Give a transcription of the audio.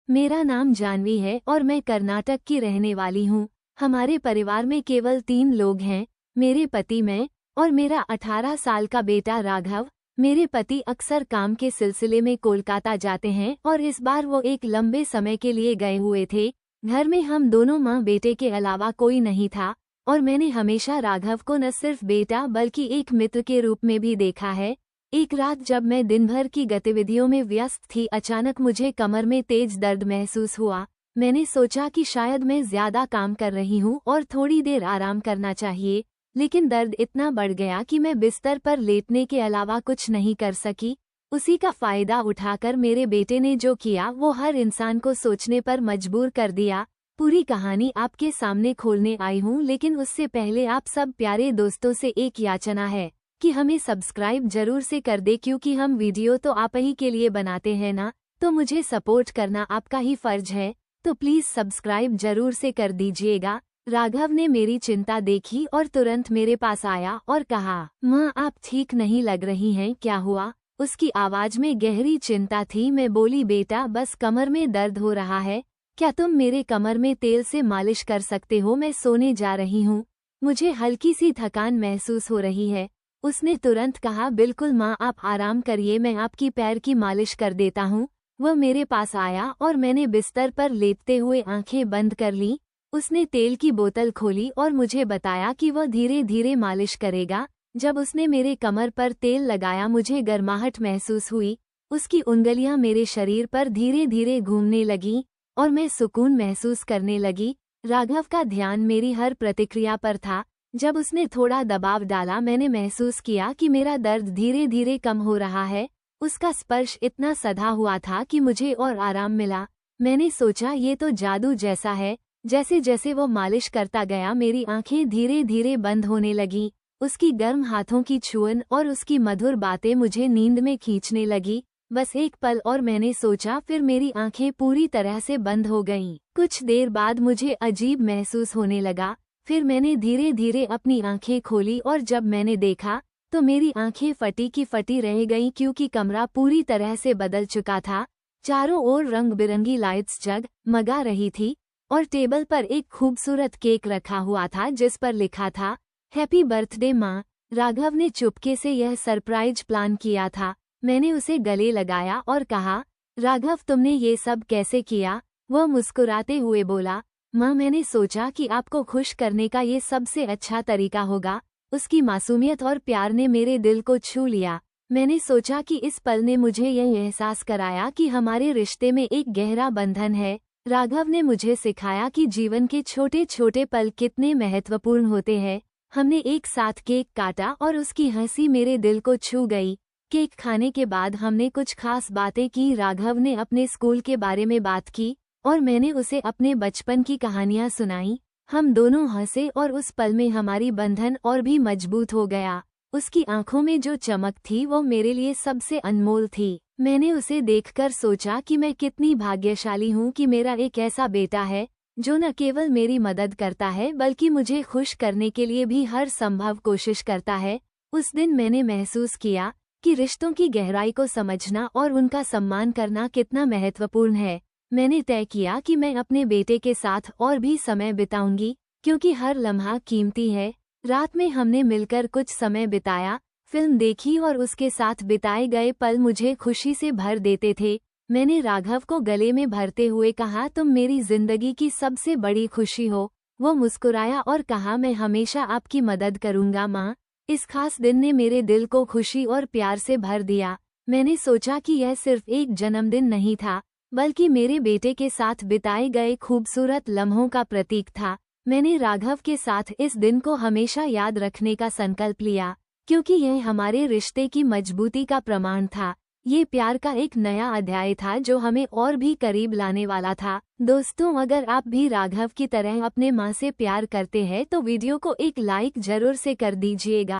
मेरा नाम जानवी है और मैं कर्नाटक की रहने वाली हूँ। हमारे परिवार में केवल 3 लोग हैं, मेरे पति, मैं और मेरा 18 साल का बेटा राघव। मेरे पति अक्सर काम के सिलसिले में कोलकाता जाते हैं और इस बार वो एक लंबे समय के लिए गए हुए थे। घर में हम दोनों माँ बेटे के अलावा कोई नहीं था और मैंने हमेशा राघव को न सिर्फ बेटा बल्कि एक मित्र के रूप में भी देखा है। एक रात जब मैं दिन भर की गतिविधियों में व्यस्त थी, अचानक मुझे कमर में तेज दर्द महसूस हुआ। मैंने सोचा कि शायद मैं ज्यादा काम कर रही हूँ और थोड़ी देर आराम करना चाहिए, लेकिन दर्द इतना बढ़ गया कि मैं बिस्तर पर लेटने के अलावा कुछ नहीं कर सकी। उसी का फायदा उठाकर मेरे बेटे ने जो किया वो हर इंसान को सोचने पर मजबूर कर दिया। पूरी कहानी आपके सामने खोलने आई हूँ, लेकिन उससे पहले आप सब प्यारे दोस्तों से एक याचना है कि हमें सब्सक्राइब जरूर से कर दे, क्योंकि हम वीडियो तो आप ही के लिए बनाते हैं ना, तो मुझे सपोर्ट करना आपका ही फर्ज है, तो प्लीज सब्सक्राइब जरूर से कर दीजिएगा। राघव ने मेरी चिंता देखी और तुरंत मेरे पास आया और कहा, माँ आप ठीक नहीं लग रही हैं, क्या हुआ? उसकी आवाज में गहरी चिंता थी। मैं बोली, बेटा बस कमर में दर्द हो रहा है, क्या तुम मेरे कमर में तेल से मालिश कर सकते हो? मैं सोने जा रही हूँ, मुझे हल्की सी थकान महसूस हो रही है। उसने तुरंत कहा, बिल्कुल माँ आप आराम करिए, मैं आपकी पैर की मालिश कर देता हूँ। वह मेरे पास आया और मैंने बिस्तर पर लेटते हुए आंखें बंद कर लीं। उसने तेल की बोतल खोली और मुझे बताया कि वह धीरे धीरे मालिश करेगा। जब उसने मेरे कमर पर तेल लगाया मुझे गर्माहट महसूस हुई। उसकी उंगलियां मेरे शरीर पर धीरे धीरे घूमने लगीं और मैं सुकून महसूस करने लगी। राघव का ध्यान मेरी हर प्रतिक्रिया पर था। जब उसने थोड़ा दबाव डाला मैंने महसूस किया कि मेरा दर्द धीरे धीरे कम हो रहा है। उसका स्पर्श इतना सधा हुआ था कि मुझे और आराम मिला। मैंने सोचा ये तो जादू जैसा है। जैसे जैसे वो मालिश करता गया मेरी आंखें धीरे धीरे बंद होने लगीं। उसकी गर्म हाथों की छुअन और उसकी मधुर बातें मुझे नींद में खींचने लगी। बस एक पल और मैंने सोचा, फिर मेरी आंखें पूरी तरह से बंद हो गईं। कुछ देर बाद मुझे अजीब महसूस होने लगा। फिर मैंने धीरे धीरे अपनी आंखें खोली और जब मैंने देखा तो मेरी आंखें फटी की फटी रह गईं, क्योंकि कमरा पूरी तरह से बदल चुका था। चारों ओर रंग बिरंगी लाइट्स जगमगा रही थी और टेबल पर एक खूबसूरत केक रखा हुआ था जिस पर लिखा था, हैप्पी बर्थडे माँ। राघव ने चुपके से यह सरप्राइज प्लान किया था। मैंने उसे गले लगाया और कहा, राघव तुमने ये सब कैसे किया? वह मुस्कुराते हुए बोला, माँ मैंने सोचा कि आपको खुश करने का ये सबसे अच्छा तरीका होगा। उसकी मासूमियत और प्यार ने मेरे दिल को छू लिया। मैंने सोचा कि इस पल ने मुझे यह एहसास कराया कि हमारे रिश्ते में एक गहरा बंधन है। राघव ने मुझे सिखाया कि जीवन के छोटे छोटे पल कितने महत्वपूर्ण होते हैं। हमने एक साथ केक काटा और उसकी हंसी मेरे दिल को छू गई। केक खाने के बाद हमने कुछ खास बातें की। राघव ने अपने स्कूल के बारे में बात की और मैंने उसे अपने बचपन की कहानियां सुनाई। हम दोनों हंसे और उस पल में हमारी बंधन और भी मजबूत हो गया। उसकी आंखों में जो चमक थी वो मेरे लिए सबसे अनमोल थी। मैंने उसे देखकर सोचा कि मैं कितनी भाग्यशाली हूँ कि मेरा एक ऐसा बेटा है जो न केवल मेरी मदद करता है बल्कि मुझे खुश करने के लिए भी हर संभव कोशिश करता है। उस दिन मैंने महसूस किया कि रिश्तों की गहराई को समझना और उनका सम्मान करना कितना महत्वपूर्ण है। मैंने तय किया कि मैं अपने बेटे के साथ और भी समय बिताऊंगी, क्योंकि हर लम्हा कीमती है। रात में हमने मिलकर कुछ समय बिताया, फिल्म देखी और उसके साथ बिताए गए पल मुझे खुशी से भर देते थे। मैंने राघव को गले में भरते हुए कहा, तुम मेरी जिंदगी की सबसे बड़ी खुशी हो। वो मुस्कुराया और कहा, मैं हमेशा आपकी मदद करूंगा माँ। इस खास दिन ने मेरे दिल को खुशी और प्यार से भर दिया। मैंने सोचा कि यह सिर्फ एक जन्मदिन नहीं था, बल्कि मेरे बेटे के साथ बिताए गए खूबसूरत लम्हों का प्रतीक था। मैंने राघव के साथ इस दिन को हमेशा याद रखने का संकल्प लिया, क्योंकि यह हमारे रिश्ते की मजबूती का प्रमाण था। ये प्यार का एक नया अध्याय था जो हमें और भी करीब लाने वाला था। दोस्तों, अगर आप भी राघव की तरह अपने माँ से प्यार करते हैं तो वीडियो को एक लाइक जरूर से कर दीजिएगा।